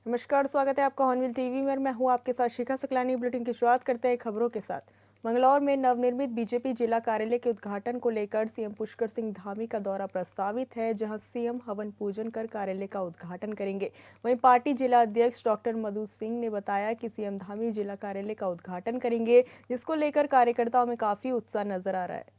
नमस्कार, स्वागत है आपका हॉर्नबिल टीवी में और मैं हूं आपके साथ शिखा सकलानी। बुलेटिन की शुरुआत करते हैं खबरों के साथ। मंगलौर में नवनिर्मित बीजेपी जिला कार्यालय के उद्घाटन को लेकर सीएम पुष्कर सिंह धामी का दौरा प्रस्तावित है, जहां सीएम हवन पूजन कर कार्यालय का उद्घाटन करेंगे। वहीं पार्टी जिला अध्यक्ष डॉक्टर मधु सिंह ने बताया कि सीएम धामी जिला कार्यालय का उद्घाटन करेंगे, जिसको लेकर कार्यकर्ताओं में काफी उत्साह नजर आ रहा है।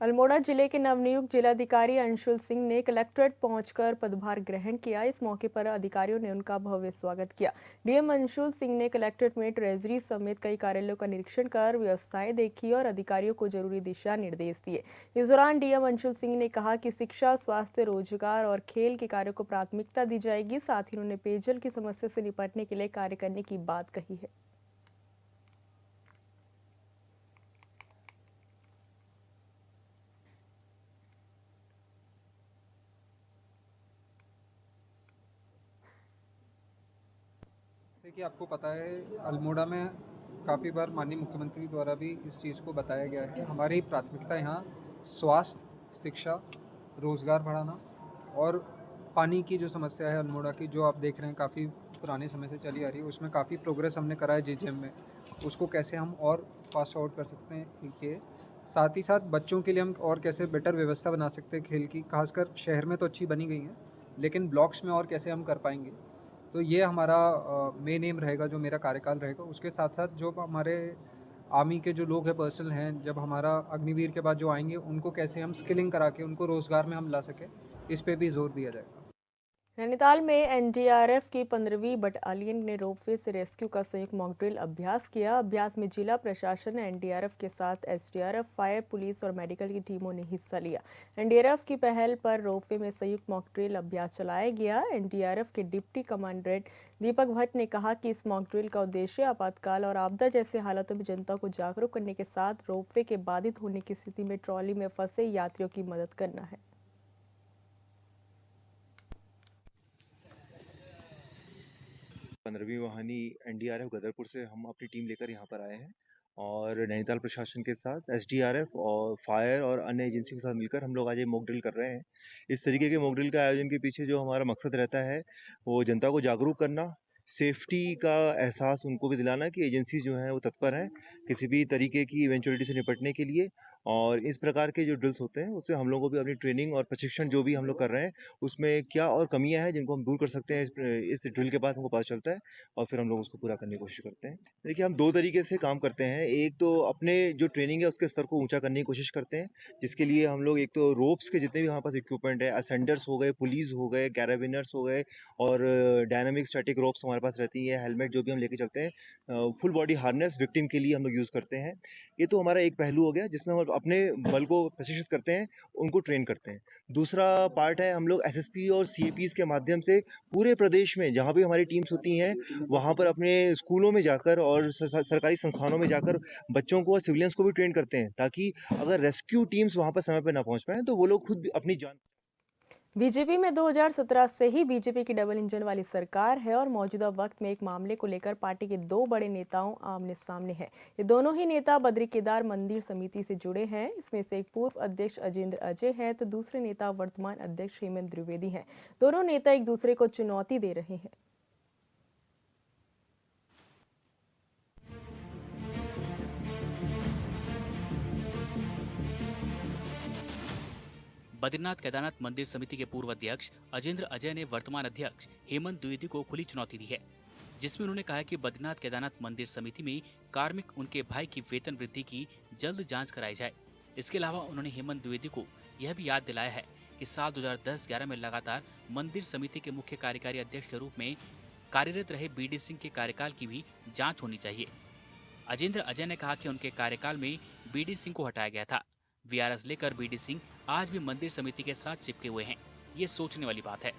अल्मोड़ा जिले के नवनियुक्त जिलाधिकारी अंशुल सिंह ने कलेक्ट्रेट पहुंचकर पदभार ग्रहण किया। इस मौके पर अधिकारियों ने उनका भव्य स्वागत किया। डीएम अंशुल सिंह ने कलेक्ट्रेट में ट्रेजरी समेत कई कार्यालयों का निरीक्षण कर व्यवस्थाएं देखी और अधिकारियों को जरूरी दिशा निर्देश दिए। इस दौरान डीएम अंशुल सिंह ने कहा कि शिक्षा, स्वास्थ्य, रोजगार और खेल के कार्यों को प्राथमिकता दी जाएगी। साथ ही उन्होंने पेयजल की समस्या से निपटने के लिए कार्य करने की बात कही है। कि आपको पता है अल्मोड़ा में काफ़ी बार माननीय मुख्यमंत्री द्वारा भी इस चीज़ को बताया गया है। हमारी प्राथमिकता यहाँ स्वास्थ्य, शिक्षा, रोज़गार बढ़ाना और पानी की जो समस्या है अल्मोड़ा की, जो आप देख रहे हैं काफ़ी पुराने समय से चली आ रही है, उसमें काफ़ी प्रोग्रेस हमने करा है जीजेएम में। उसको कैसे हम और फास्ट फॉरवर्ड कर सकते हैं ये, साथ ही साथ बच्चों के लिए हम और कैसे बेटर व्यवस्था बना सकते हैं खेल की, खासकर शहर में तो अच्छी बनी गई हैं, लेकिन ब्लॉक्स में और कैसे हम कर पाएंगे। तो ये हमारा मेन एम रहेगा, जो मेरा कार्यकाल रहेगा। उसके साथ साथ जो हमारे आर्मी के जो लोग हैं, पर्सनल हैं, जब हमारा अग्निवीर के बाद जो आएंगे, उनको कैसे हम स्किलिंग करा के उनको रोज़गार में हम ला सकें, इस पे भी जोर दिया जाएगा। नैनीताल में एनडीआरएफ की 15वीं बटालियन ने रोपवे से रेस्क्यू का संयुक्त मॉक ड्रिल अभ्यास किया। अभ्यास में जिला प्रशासन, एनडीआरएफ के साथ एसडीआरएफ, फायर, पुलिस और मेडिकल की टीमों ने हिस्सा लिया। एनडीआरएफ की पहल पर रोपवे में संयुक्त मॉक ड्रिल अभ्यास चलाया गया। एनडीआरएफ के डिप्टी कमांडेंट दीपक भट्ट ने कहा कि इस मॉक ड्रिल का उद्देश्य आपातकाल और आपदा जैसे हालातों में जनता को जागरूक करने के साथ रोपवे के बाधित होने की स्थिति में ट्रॉली में फंसे यात्रियों की मदद करना है। 15वीं वाहिनी एनडीआरएफ गदरपुर से हम अपनी टीम लेकर यहाँ पर आए हैं और नैनीताल प्रशासन के साथ एसडीआरएफ और फायर और अन्य एजेंसी के साथ मिलकर हम लोग आज ये मॉक ड्रिल कर रहे हैं। इस तरीके के मॉक ड्रिल के आयोजन के पीछे जो हमारा मकसद रहता है वो जनता को जागरूक करना, सेफ्टी का एहसास उनको भी दिलाना कि एजेंसी जो है वो तत्पर हैं किसी भी तरीके की इवेंचुअलिटी से निपटने के लिए। और इस प्रकार के जो ड्रिल्स होते हैं उससे हम लोगों को भी अपनी ट्रेनिंग और प्रशिक्षण जो भी हम लोग कर रहे हैं उसमें क्या और कमियां हैं जिनको हम दूर कर सकते हैं, इस ड्रिल के बाद हमको पता चलता है और फिर हम लोग उसको पूरा करने की कोशिश करते हैं। देखिए, हम दो तरीके से काम करते हैं। एक तो अपने जो ट्रेनिंग है उसके स्तर को ऊंचा करने की कोशिश करते हैं, जिसके लिए हम लोग एक तो रोप्स के जितने भी हमारे पास इक्विपमेंट है, असेंडर्स हो गए, पुलिस हो गए, कैराबिनर्स हो गए और डायनामिक स्टैटिक रोप्स हमारे पास रहती है, हेलमेट जो भी हम लेके चलते हैं, फुल बॉडी हार्नेस विक्टिम के लिए हम लोग यूज करते हैं। ये तो हमारा एक पहलू हो गया जिसमें हम अपने बल को प्रशिक्षित करते हैं, उनको ट्रेन करते हैं। दूसरा पार्ट है हम लोग एसएसपी और सीएपीज के माध्यम से पूरे प्रदेश में जहां भी हमारी टीम्स होती हैं वहां पर अपने स्कूलों में जाकर और सरकारी संस्थानों में जाकर बच्चों को और सिविलियंस को भी ट्रेन करते हैं, ताकि अगर रेस्क्यू टीम्स वहां पर समय पर ना पहुंच पाए तो वो लोग खुद अपनी जान। बीजेपी में 2017 से ही बीजेपी की डबल इंजन वाली सरकार है और मौजूदा वक्त में एक मामले को लेकर पार्टी के दो बड़े नेताओं आमने सामने हैं। ये दोनों ही नेता बद्री केदार मंदिर समिति से जुड़े हैं। इसमें से एक पूर्व अध्यक्ष अजेंद्र अजय है तो दूसरे नेता वर्तमान अध्यक्ष हेमंत द्विवेदी हैं। दोनों नेता एक दूसरे को चुनौती दे रहे हैं। बद्रीनाथ केदारनाथ मंदिर समिति के पूर्व अध्यक्ष अजेंद्र अजय ने वर्तमान अध्यक्ष हेमंत द्विवेदी को खुली चुनौती दी है, जिसमें उन्होंने कहा कि बद्रीनाथ केदारनाथ मंदिर समिति में कार्मिक उनके भाई की वेतन वृद्धि की जल्द जांच कराई जाए। इसके अलावा उन्होंने हेमंत द्विवेदी को यह भी याद दिलाया है कि साल 2010-11 में लगातार मंदिर समिति के मुख्य कार्यकारी अध्यक्ष के रूप में कार्यरत रहे बीडी सिंह के कार्यकाल की भी जांच होनी चाहिए। अजेंद्र अजय ने कहा कि उनके कार्यकाल में बीडी सिंह को हटाया गया था। वीआरएस लेकर बीडी सिंह आज भी मंदिर समिति के साथ चिपके हुए हैं। ये सोचने वाली बात है।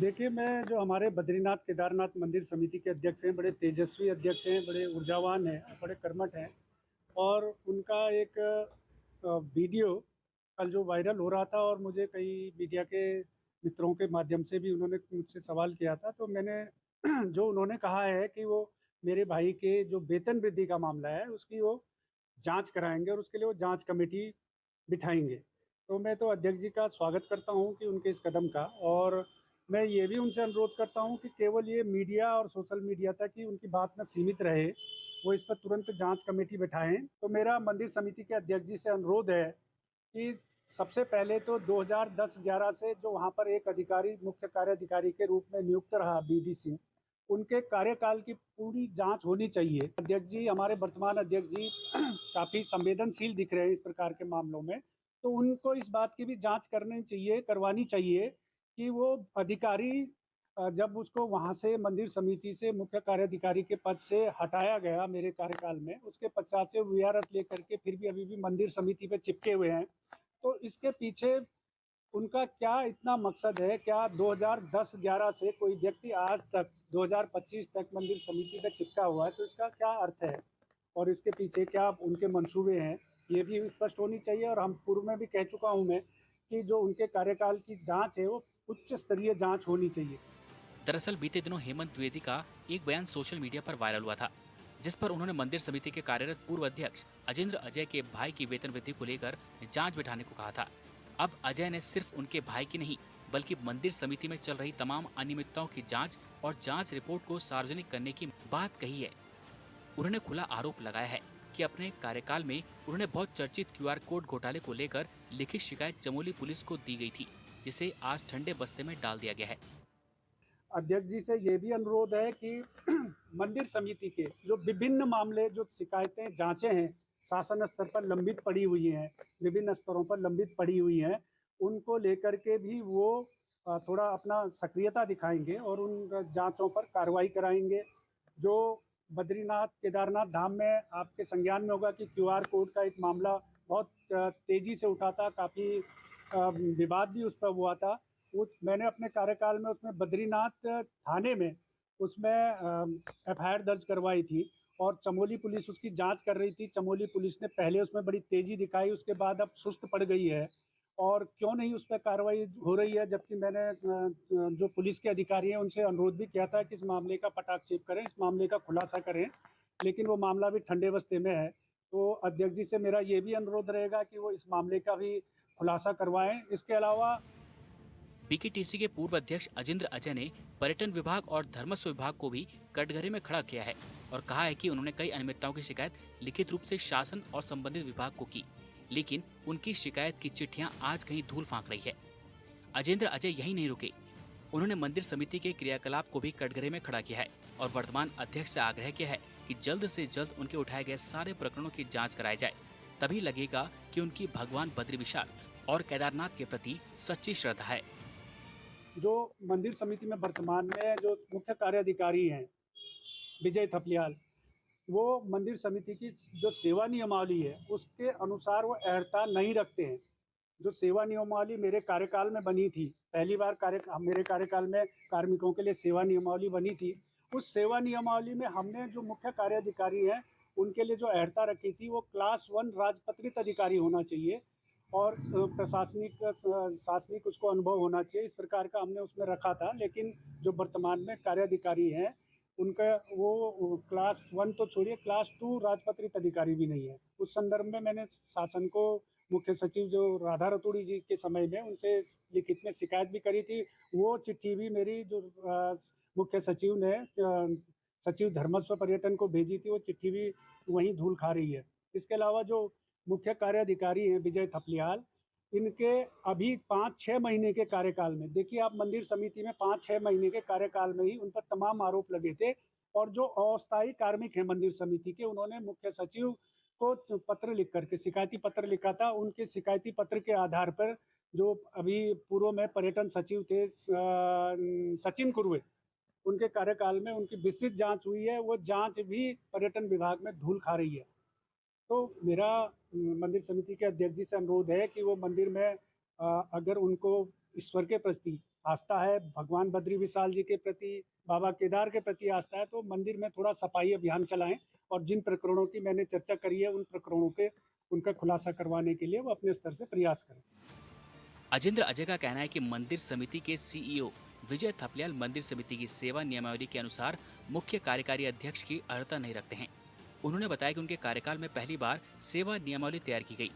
देखिए, मैं जो हमारे बद्रीनाथ केदारनाथ मंदिर समिति के अध्यक्ष हैं, बड़े तेजस्वी अध्यक्ष हैं, बड़े ऊर्जावान हैं, बड़े कर्मठ हैं और उनका एक वीडियो कल जो वायरल हो रहा था और मुझे कई मीडिया के मित्रों के माध्यम से भी उन्होंने मुझसे सवाल किया था, तो मैंने जो उन्होंने कहा है कि वो मेरे भाई के जो वेतन वृद्धि का मामला है उसकी वो जांच कराएंगे और उसके लिए वो जांच कमेटी बिठाएंगे। तो मैं तो अध्यक्ष जी का स्वागत करता हूं कि उनके इस कदम का, और मैं ये भी उनसे अनुरोध करता हूं कि केवल ये मीडिया और सोशल मीडिया तक ही उनकी बात में सीमित रहे, वो इस पर तुरंत जांच कमेटी बिठाएं। तो मेरा मंदिर समिति के अध्यक्ष जी से अनुरोध है कि सबसे पहले तो 2010-11 से जो वहाँ पर एक अधिकारी मुख्य कार्याधिकारी के रूप में नियुक्त रहा BD सिंह, उनके कार्यकाल की पूरी जांच होनी चाहिए। अध्यक्ष जी, हमारे वर्तमान अध्यक्ष जी काफ़ी संवेदनशील दिख रहे हैं इस प्रकार के मामलों में, तो उनको इस बात की भी जांच करवानी चाहिए कि वो अधिकारी जब उसको वहाँ से मंदिर समिति से मुख्य कार्याधिकारी के पद से हटाया गया मेरे कार्यकाल में, उसके पश्चात से VRS लेकर के फिर भी अभी भी मंदिर समिति पे चिपके हुए हैं। तो इसके पीछे उनका क्या इतना मकसद है? क्या 2010-11 से कोई व्यक्ति आज तक 2025 तक मंदिर समिति पे चिपका हुआ है, तो इसका क्या अर्थ है और इसके पीछे क्या उनके मंसूबे हैं, ये भी स्पष्ट होनी चाहिए। और हम पूर्व में भी कह चुका हूँ मैं कि जो उनके कार्यकाल की जांच है वो उच्च स्तरीय जांच होनी चाहिए। दरअसल बीते दिनों हेमंत द्विवेदी का एक बयान सोशल मीडिया पर वायरल हुआ था, जिस पर उन्होंने मंदिर समिति के कार्यरत पूर्व अध्यक्ष अजेंद्र अजय के भाई की वेतन वृद्धि को लेकर जांच बिठाने को कहा था। अब अजय ने सिर्फ उनके भाई की नहीं, बल्कि मंदिर समिति में चल रही तमाम अनियमितताओं की जांच और जांच रिपोर्ट को सार्वजनिक करने की बात कही है। उन्होंने खुला आरोप लगाया है कि अपने कार्यकाल में उन्होंने बहुत चर्चित QR कोड घोटाले को लेकर लिखित शिकायत चमोली पुलिस को दी गई थी, जिसे आज ठंडे बस्ते में डाल दिया गया है। अध्यक्ष जी से ये भी अनुरोध है कि मंदिर समिति के जो विभिन्न मामले, जो शिकायतें जांचें हैं शासन स्तर पर लंबित पड़ी हुई हैं, विभिन्न स्तरों पर लंबित पड़ी हुई हैं, उनको लेकर के भी वो थोड़ा अपना सक्रियता दिखाएंगे और उन जांचों पर कार्रवाई कराएंगे। जो बद्रीनाथ केदारनाथ धाम में आपके संज्ञान में होगा कि QR कोड का एक मामला बहुत तेज़ी से उठा था, काफ़ी विवाद भी उस पर हुआ था। मैंने अपने कार्यकाल में उसमें बद्रीनाथ थाने में उसमें FIR दर्ज करवाई थी और चमोली पुलिस उसकी जांच कर रही थी। चमोली पुलिस ने पहले उसमें बड़ी तेज़ी दिखाई, उसके बाद अब सुस्त पड़ गई है और क्यों नहीं उस पर कार्रवाई हो रही है, जबकि मैंने जो पुलिस के अधिकारी हैं उनसे अनुरोध भी किया था कि इस मामले का पटाक्षेप करें, इस मामले का खुलासा करें, लेकिन वो मामला भी ठंडे बस्ते में है। तो अध्यक्ष जी से मेरा ये भी अनुरोध रहेगा कि वो इस मामले का भी खुलासा करवाएं। इसके अलावा BKTC के पूर्व अध्यक्ष अजेंद्र अजय ने पर्यटन विभाग और धर्मस्व विभाग को भी कटघरे में खड़ा किया है और कहा है कि उन्होंने कई अनियमितताओं की शिकायत लिखित रूप से शासन और संबंधित विभाग को की, लेकिन उनकी शिकायत की चिट्ठियां आज कहीं धूल फांक रही है। अजेंद्र अजय यही नहीं रुके, उन्होंने मंदिर समिति के क्रियाकलाप को भी कटघरे में खड़ा किया है और वर्तमान अध्यक्ष से आग्रह किया है कि जल्द से जल्द उनके उठाए गए सारे प्रकरणों की जांच कराई जाए, तभी लगेगा कि उनकी भगवान बद्री विशाल और केदारनाथ के प्रति सच्ची श्रद्धा है। जो मंदिर समिति में वर्तमान में जो मुख्य कार्याधिकारी हैं विजय थपलियाल, वो मंदिर समिति की जो सेवा नियमावली है उसके अनुसार वो अहर्ता नहीं रखते हैं। जो सेवा नियमावली मेरे कार्यकाल में बनी थी, पहली बार मेरे कार्यकाल में कार्मिकों के लिए सेवा नियमावली बनी थी, उस सेवा नियमावली में हमने जो मुख्य कार्याधिकारी हैं उनके लिए जो अहर्ता रखी थी वो क्लास 1 राजपत्रित अधिकारी होना चाहिए और शासनिक उसको अनुभव होना चाहिए, इस प्रकार का हमने उसमें रखा था। लेकिन जो वर्तमान में कार्याधिकारी हैं उनका वो क्लास 1 तो छोड़िए, क्लास 2 राजपत्रित अधिकारी भी नहीं है। उस संदर्भ में मैंने शासन को मुख्य सचिव जो राधा रतूड़ी जी के समय में उनसे लिखित में शिकायत भी करी थी। वो चिट्ठी भी मेरी जो मुख्य सचिव ने सचिव धर्मस्व पर्यटन को भेजी थी, वो चिट्ठी भी वहीं धूल खा रही है। इसके अलावा जो मुख्य कार्याधिकारी हैं विजय थपलियाल, इनके अभी 5-6 महीने के कार्यकाल में, देखिए आप मंदिर समिति में 5-6 महीने के कार्यकाल में ही उन पर तमाम आरोप लगे थे और जो अस्थायी कार्मिक हैं मंदिर समिति के, उन्होंने मुख्य सचिव को पत्र लिख करके शिकायती पत्र लिखा था। उनके शिकायती पत्र के आधार पर जो अभी पूर्व में पर्यटन सचिव थे सचिन कुर्वे, उनके कार्यकाल में उनकी विस्तृत जांच हुई है, वो जांच भी पर्यटन विभाग में धूल खा रही है। तो मेरा मंदिर समिति के अध्यक्ष जी से अनुरोध है कि वो मंदिर में अगर उनको ईश्वर के प्रति आस्था है, भगवान बद्री विशाल जी के प्रति, बाबा केदार के प्रति आस्था है, तो मंदिर में थोड़ा सफाई अभियान चलाएं और जिन प्रकरणों की मैंने चर्चा करी है उन प्रकरणों पे उनका खुलासा करवाने के लिए वो अपने स्तर से प्रयास करें। अजेंद्र अजय का कहना है कि मंदिर समिति के सीईओ विजय थपलियाल मंदिर समिति की सेवा नियमावली के अनुसार मुख्य कार्यकारी अध्यक्ष की अर्हता नहीं रखते हैं। उन्होंने बताया कि उनके कार्यकाल में पहली बार सेवा नियमावली तैयार की गई।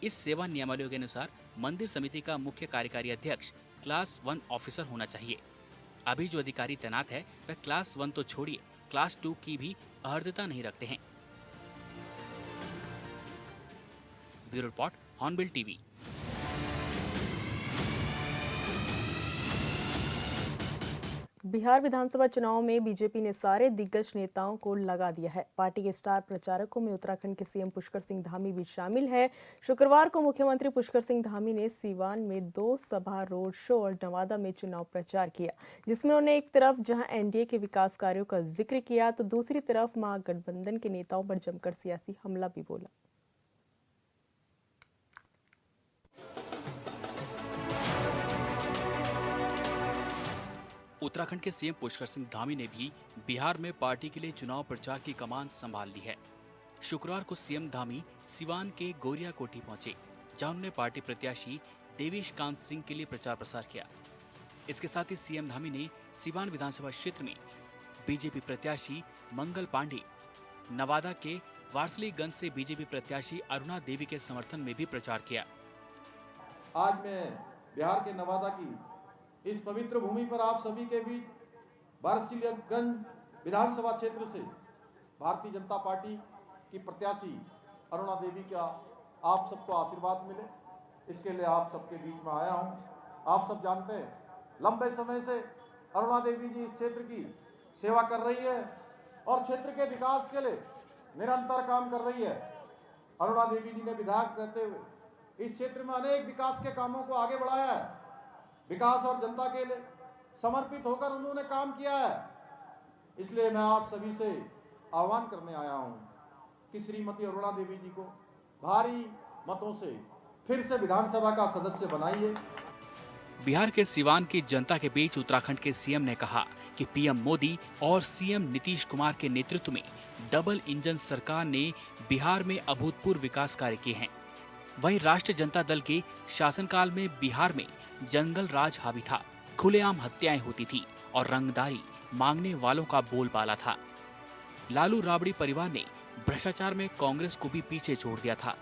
इस सेवा नियमावली के अनुसार मंदिर समिति का मुख्य कार्यकारी अध्यक्ष क्लास 1 ऑफिसर होना चाहिए। अभी जो अधिकारी तैनात है वह क्लास 1 तो छोड़िए क्लास 2 की भी अर्हता नहीं रखते हैं। Bureau report, hornbill TV. Bihar विधानसभा चुनाव में बीजेपी ने सारे दिग्गज नेताओं को लगा दिया है। पार्टी के स्टार प्रचारकों में उत्तराखंड के सीएम पुष्कर सिंह धामी भी शामिल है। शुक्रवार को मुख्यमंत्री पुष्कर सिंह धामी ने सीवान में 2 सभा, रोड शो और नवादा में चुनाव प्रचार किया, जिसमें उन्होंने एक तरफ जहां एनडीए के विकास कार्यों का जिक्र किया तो दूसरी तरफ महागठबंधन के नेताओं पर जमकर सियासी हमला भी बोला। उत्तराखंड के सीएम पुष्कर सिंह धामी ने भी बिहार में पार्टी के लिए चुनाव प्रचार की कमान संभाल ली है। शुक्रवार को सीएम धामी सिवान के गोरिया कोठी पहुंचे, जहां उन्होंने पार्टी प्रत्याशी देवेश कांत सिंह के लिए प्रचार प्रसार किया। इसके साथ ही सीएम धामी ने सिवान विधानसभा क्षेत्र में बीजेपी प्रत्याशी मंगल पांडे, नवादा के वारसलीगंज से बीजेपी प्रत्याशी अरुणा देवी के समर्थन में भी प्रचार किया। आज मैं बिहार के नवादा की इस पवित्र भूमि पर आप सभी के बीच वारसलीगंज विधानसभा क्षेत्र से भारतीय जनता पार्टी की प्रत्याशी अरुणा देवी का आप सबको आशीर्वाद मिले, इसके लिए आप सबके बीच में आया हूं। आप सब जानते हैं लंबे समय से अरुणा देवी जी इस क्षेत्र की सेवा कर रही है और क्षेत्र के विकास के लिए निरंतर काम कर रही है। अरुणा देवी जी ने विधायक रहते हुए इस क्षेत्र में अनेक विकास के कामों को आगे बढ़ाया है। विकास और जनता के लिए समर्पित होकर उन्होंने काम किया है। इसलिए मैं आप सभी से आह्वान करने आया हूं कि श्रीमती अरुणा देवी जी को भारी मतों से फिर से विधानसभा का सदस्य बनाइए। बिहार के सिवान की जनता के बीच उत्तराखंड के सीएम ने कहा कि पीएम मोदी और सीएम नीतीश कुमार के नेतृत्व में डबल इंजन सरकार ने बिहार में अभूतपूर्व विकास कार्य किए हैं। वहीं राष्ट्रीय जनता दल के शासनकाल में बिहार में जंगल राज हावी था, खुलेआम हत्याएं होती थी और रंगदारी मांगने वालों का बोलबाला था। लालू राबड़ी परिवार ने भ्रष्टाचार में कांग्रेस को भी पीछे छोड़ दिया था।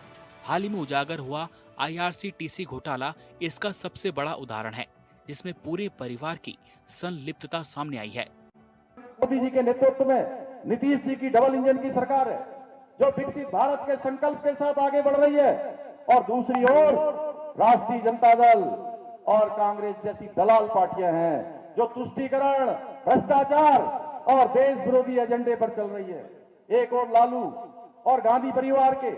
हाल ही में उजागर हुआ IRCTC घोटाला इसका सबसे बड़ा उदाहरण है, जिसमें पूरे परिवार की संलिप्तता सामने आई है। मोदी जी के नेतृत्व में नीतीश जी की डबल इंजन की सरकार है, जो विकसित भारत के संकल्प के साथ आगे बढ़ रही है, और दूसरी ओर राष्ट्रीय जनता दल और कांग्रेस जैसी दलाल पार्टियां हैं जो तुष्टीकरण, भ्रष्टाचार और देश विरोधी एजेंडे पर चल रही है। एक और लालू और गांधी परिवार के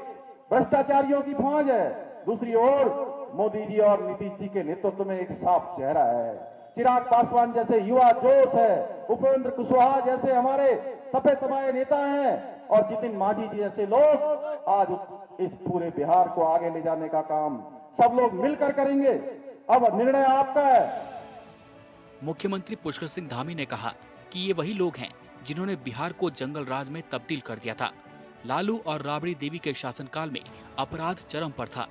भ्रष्टाचारियों की फौज है, दूसरी ओर मोदी जी और नीतीश जी के नेतृत्व में एक साफ चेहरा है। चिराग पासवान जैसे युवा जोश है, उपेंद्र कुशवाहा जैसे हमारे सफेद तबाए नेता हैं, और जितिन मांझी जी जैसे लोग आज इस पूरे बिहार को आगे ले जाने का काम सब लोग मिलकर करेंगे। अब निर्णय आपका है। मुख्यमंत्री पुष्कर सिंह धामी ने कहा कि ये वही लोग हैं जिन्होंने बिहार को जंगल राज में तब्दील कर दिया था। लालू और राबड़ी देवी के शासनकाल में अपराध चरम पर था,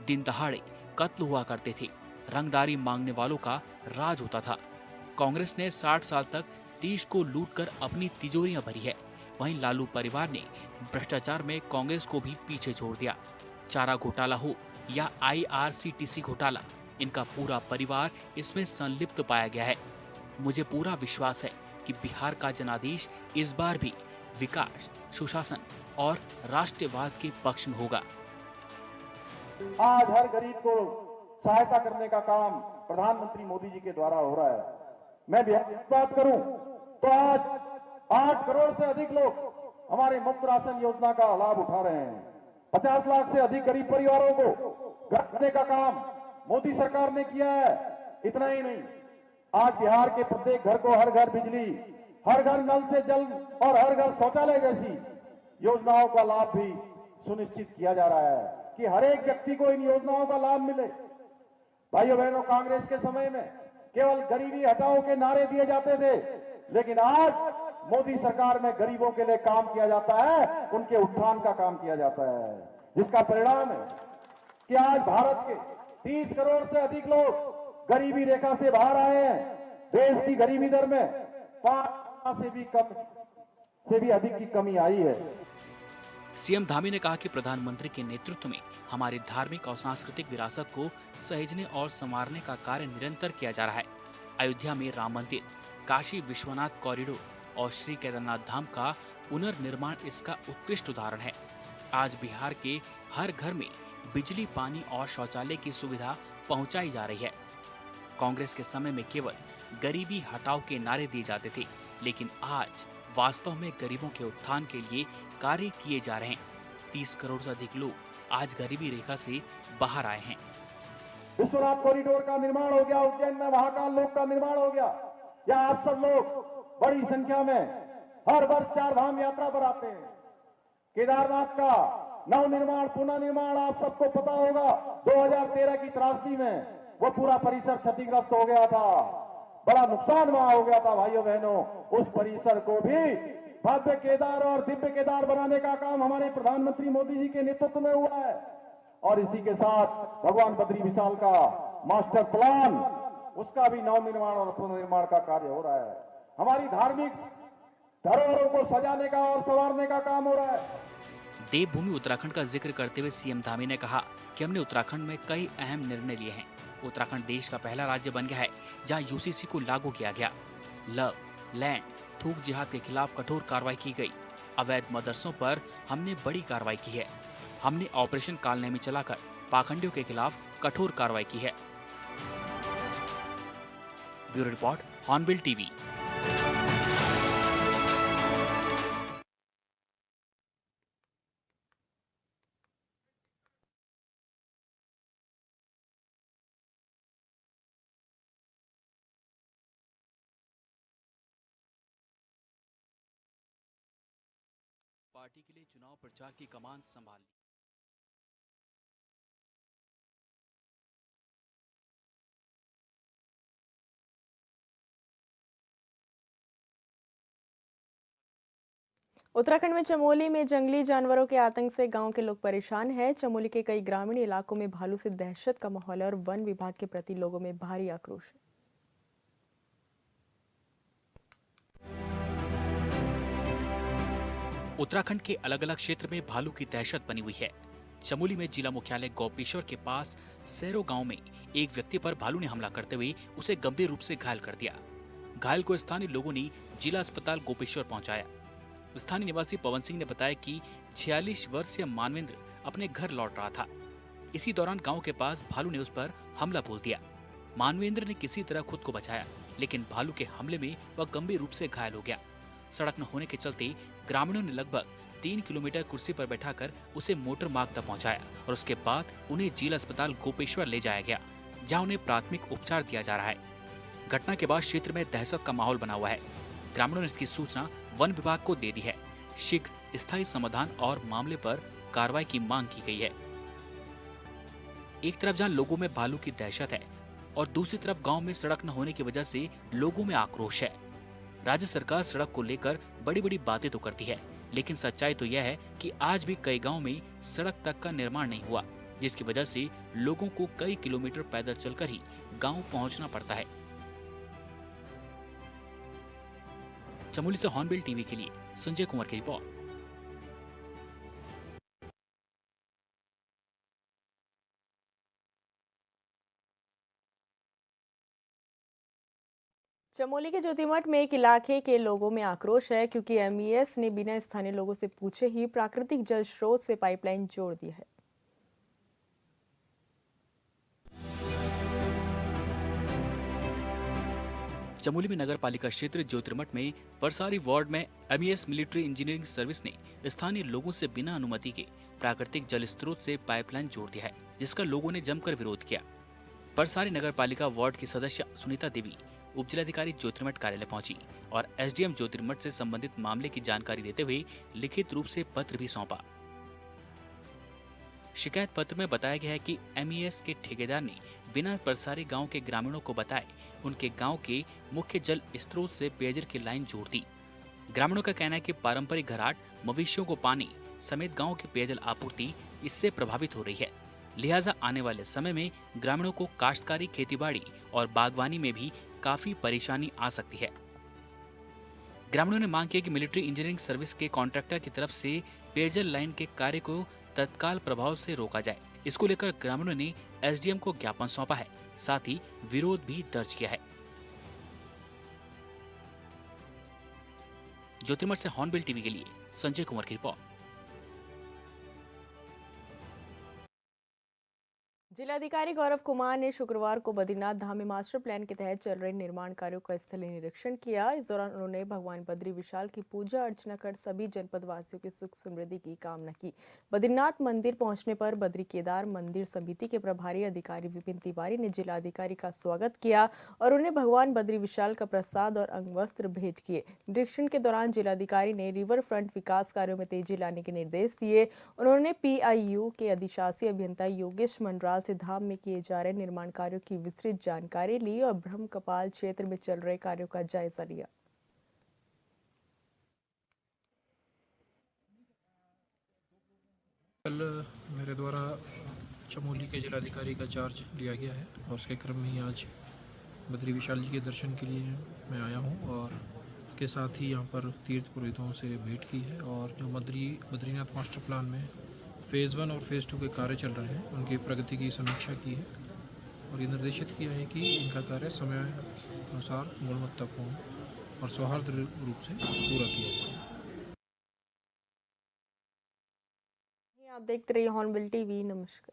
दिन दहाड़े कत्ल हुआ करते थे, रंगदारी मांगने वालों का राज होता था। कांग्रेस ने 60 साल तक देश को लूटकर अपनी तिजोरियां भरी है। वहीं लालू परिवार ने भ्रष्टाचार में कांग्रेस को भी पीछे छोड़ दिया। चारा घोटाला हो या IRCTC घोटाला, इनका पूरा परिवार इसमें संलिप्त पाया गया है। मुझे पूरा विश्वास है कि बिहार का जनादेश इस बार भी विकास, सुशासन और राष्ट्रवाद के पक्ष में होगा। आज हर गरीब को सहायता करने का काम प्रधानमंत्री मोदी जी के द्वारा हो रहा है। मैं बिहार की बात करूं तो आज 8 करोड़ से अधिक लोग हमारे मुफ्त राशन योजना का लाभ उठा रहे हैं। 50 लाख से अधिक गरीब परिवारों को घर देने का काम मोदी सरकार ने किया है। इतना ही नहीं, आज बिहार के प्रत्येक घर को हर घर बिजली, हर घर नल से जल और हर घर शौचालय जैसी योजनाओं का लाभ भी सुनिश्चित किया जा रहा है कि हर एक व्यक्ति को इन योजनाओं का लाभ मिले। भाइयों बहनों, कांग्रेस के समय में केवल गरीबी हटाओ के नारे दिए जाते थे, लेकिन आज मोदी सरकार में गरीबों के लिए काम किया जाता है, उनके उत्थान का काम किया जाता है, जिसका परिणाम है कि आज भारत के 30 करोड़ से अधिक लोग गरीबी रेखा से बाहर आए हैं। देश की गरीबी दर में 5 से भी अधिक की कमी आई है। सीएम धामी ने कहा कि प्रधानमंत्री के नेतृत्व में हमारी धार्मिक और सांस्कृतिक विरासत को सहेजने और संवारने का कार्य निरंतर किया जा रहा है। अयोध्या में राम मंदिर, काशी विश्वनाथ कॉरिडोर और श्री केदारनाथ धाम का पुनर्निर्माण इसका उत्कृष्ट उदाहरण है। आज बिहार के हर घर में बिजली, पानी और शौचालय की सुविधा पहुंचाई जा रही है। कांग्रेस के समय में केवल गरीबी हटाओ के नारे दिए जाते थे, लेकिन आज वास्तव में गरीबों के उत्थान के लिए कार्य किए जा रहे हैं। 30 करोड़ से अधिक लोग आज गरीबी रेखा से बाहर आए हैं। विश्वनाथ कॉरिडोर का निर्माण हो गया, उज्जैन में महाकाल लोक का निर्माण हो गया। या आप सब लोग बड़ी संख्या में हर वर्ष 4 धाम यात्रा पर आते हैं। केदारनाथ का नवनिर्माण, पुनः निर्माण आप सबको पता होगा, 2013 की त्रासदी में वो पूरा परिसर क्षतिग्रस्त हो गया था, बड़ा नुकसान वहां हो गया था। भाइयों बहनों, उस परिसर को भी भव्य केदार और दिव्य केदार बनाने का काम हमारे प्रधानमंत्री मोदी जी के नेतृत्व में हुआ है। और इसी के साथ भगवान बद्री विशाल का मास्टर प्लान, उसका भी नवनिर्माण और पुनर्निर्माण का कार्य हो रहा है। हमारी धार्मिक धरोहरों को सजाने का और संवारने का काम हो रहा है। देवभूमि उत्तराखंड का जिक्र करते हुए सीएम धामी ने कहा कि हमने उत्तराखंड में कई अहम निर्णय लिए हैं। उत्तराखंड देश का पहला राज्य बन गया है जहां यूसीसी को लागू किया गया। लव, लैंड, थूक जिहाद के खिलाफ कठोर कार्रवाई की गई। अवैध मदरसों पर हमने बड़ी कार्रवाई की है। हमने ऑपरेशन कालनेमी चलाकर पाखंडियों के खिलाफ कठोर कार्रवाई की है। Bureau report, hornbill TV. Party के लिए चुनाव प्रचार की कमान संभाली। उत्तराखंड में चमोली में जंगली जानवरों के आतंक से गांव के लोग परेशान हैं। चमोली के कई ग्रामीण इलाकों में भालू से दहशत का माहौल है और वन विभाग के प्रति लोगों में भारी आक्रोश है। उत्तराखंड के अलग अलग क्षेत्र में भालू की दहशत बनी हुई है। चमोली में जिला मुख्यालय गोपेश्वर के पास सैरो गांव में एक व्यक्ति पर भालू ने हमला करते हुए उसे गंभीर रूप से घायल कर दिया। घायल को स्थानीय लोगों ने जिला अस्पताल गोपेश्वर पहुंचाया। स्थानीय निवासी पवन सिंह ने बताया कि 46 वर्षीय मानवेंद्र अपने घर लौट रहा था। इसी दौरान गांव के पास भालू ने उस पर हमला बोल दिया। मानवेंद्र ने किसी तरह खुद को बचाया, लेकिन भालू के हमले में वह गंभीर रूप से घायल हो गया। सड़क न होने के चलते ग्रामीणों ने लगभग 3 किलोमीटर कुर्सी पर बैठाकर उसे मोटर मार्ग तक पहुंचाया और उसके बाद उन्हें जिला अस्पताल गोपेश्वर ले जाया गया, जहां उन्हें प्राथमिक उपचार दिया जा रहा है। घटना के बाद क्षेत्र में दहशत का माहौल बना हुआ है। ग्रामीणों ने इसकी सूचना वन विभाग को दे दी है। शीघ्र स्थायी समाधान और मामले पर कार्रवाई की मांग की गई है। एक तरफ जहां लोगों में भालू की दहशत है और दूसरी तरफ गांव में सड़क न होने की वजह से लोगों में आक्रोश है। राज्य सरकार सड़क को लेकर बड़ी बड़ी बातें तो करती है, लेकिन सच्चाई तो यह है कि आज भी कई गांव में सड़क तक का निर्माण नहीं हुआ, जिसकी वजह से लोगों को कई किलोमीटर पैदल चलकर ही गांव पहुंचना पड़ता है। चमोली से हॉर्नबिल टीवी के लिए संजय कुमार की रिपोर्ट। चमोली के ज्योतिमठ में एक इलाके के लोगों में आक्रोश है क्योंकि एमईएस ने बिना स्थानीय लोगों से पूछे ही प्राकृतिक जल स्रोत से पाइपलाइन जोड़ दी है। चमोली में नगर पालिका क्षेत्र ज्योतिर्मठ में परसारी वार्ड में एमईएस मिलिट्री इंजीनियरिंग सर्विस ने स्थानीय लोगों से बिना अनुमति के प्राकृतिक जल स्रोत से पाइपलाइन जोड़ दिया है, जिसका लोगों ने जमकर विरोध किया। परसारी नगर पालिका वार्ड की सदस्य सुनीता देवी उप जिलाधिकारी ज्योतिर्मठ कार्यालय पहुंची और एसडीएम ज्योतिर्मठ से संबंधित मामले की जानकारी देते हुए लिखित रूप से पत्र भी सौंपा। शिकायत पत्र में बताया गया है कि एमईएस के ठेकेदार ने बिना परसारी गांव के ग्रामीणों को बताए उनके गांव के मुख्य जल स्रोत से पेयजल की लाइन जोड़ दी। ग्रामीणों का कहना है कि पारंपरिक घराट, मवेशियों को पानी समेत गांव की पेयजल आपूर्ति इससे प्रभावित हो रही है। लिहाजा आने वाले समय में ग्रामीणों को काश्तकारी, खेतीबाड़ी और बागवानी में भी काफी परेशानी आ सकती है। ग्रामीणों ने मांग की कि मिलिट्री इंजीनियरिंग सर्विस के कॉन्ट्रैक्टर की तरफ से पेयजल लाइन के कार्य को तत्काल प्रभाव से रोका जाए। इसको लेकर ग्रामीणों ने एसडीएम को ज्ञापन सौंपा है, साथ ही विरोध भी दर्ज किया है। ज्योतिर्मठ से हॉर्नबिल टीवी के लिए संजय कुमार की रिपोर्ट। जिलाधिकारी गौरव कुमार ने शुक्रवार को बद्रीनाथ धाम में मास्टर प्लान के तहत चल रहे निर्माण कार्यों का स्थलीय निरीक्षण किया। इस दौरान उन्होंने भगवान बद्री विशाल की पूजा अर्चना कर सभी जनपद वासियों की सुख समृद्धि की कामना की। बद्रीनाथ मंदिर पहुंचने पर बद्री केदार मंदिर समिति के प्रभारी अधिकारी विपिन तिवारी ने जिलाधिकारी का स्वागत किया और उन्हें भगवान बद्री विशाल का प्रसाद और अंगवस्त्र भेंट किए। निरीक्षण के दौरान जिलाधिकारी ने रिवर फ्रंट विकास कार्यों में तेजी लाने के निर्देश दिए। उन्होंने पीआईयू के अधिशासी अभियंता योगेश मंडराल से धाम में किए जा रहे निर्माण कार्यों की विस्तृत जानकारी ली और ब्रह्म कपाल क्षेत्र में चल रहे कार्यों का जायजा लिया। कल मेरे द्वारा चमोली के जिलाधिकारी का चार्ज लिया गया है और उसके क्रम में ही आज बद्री विशाल जी के दर्शन के लिए मैं आया हूं और के साथ ही यहां पर तीर्थ पुरोहितों से भेंट की है और जो बद्रीनाथ मास्टर प्लान में फ़ेज़ 1 और फ़ेज़ 2 के कार्य चल रहे हैं उनकी प्रगति की समीक्षा की है और ये निर्देशित किया है कि इनका कार्य समय अनुसार गुणवत्तापूर्ण और सौहार्द रूप से पूरा किया जाए। आप देखते रहिए हॉर्नबिल टीवी। नमस्कार।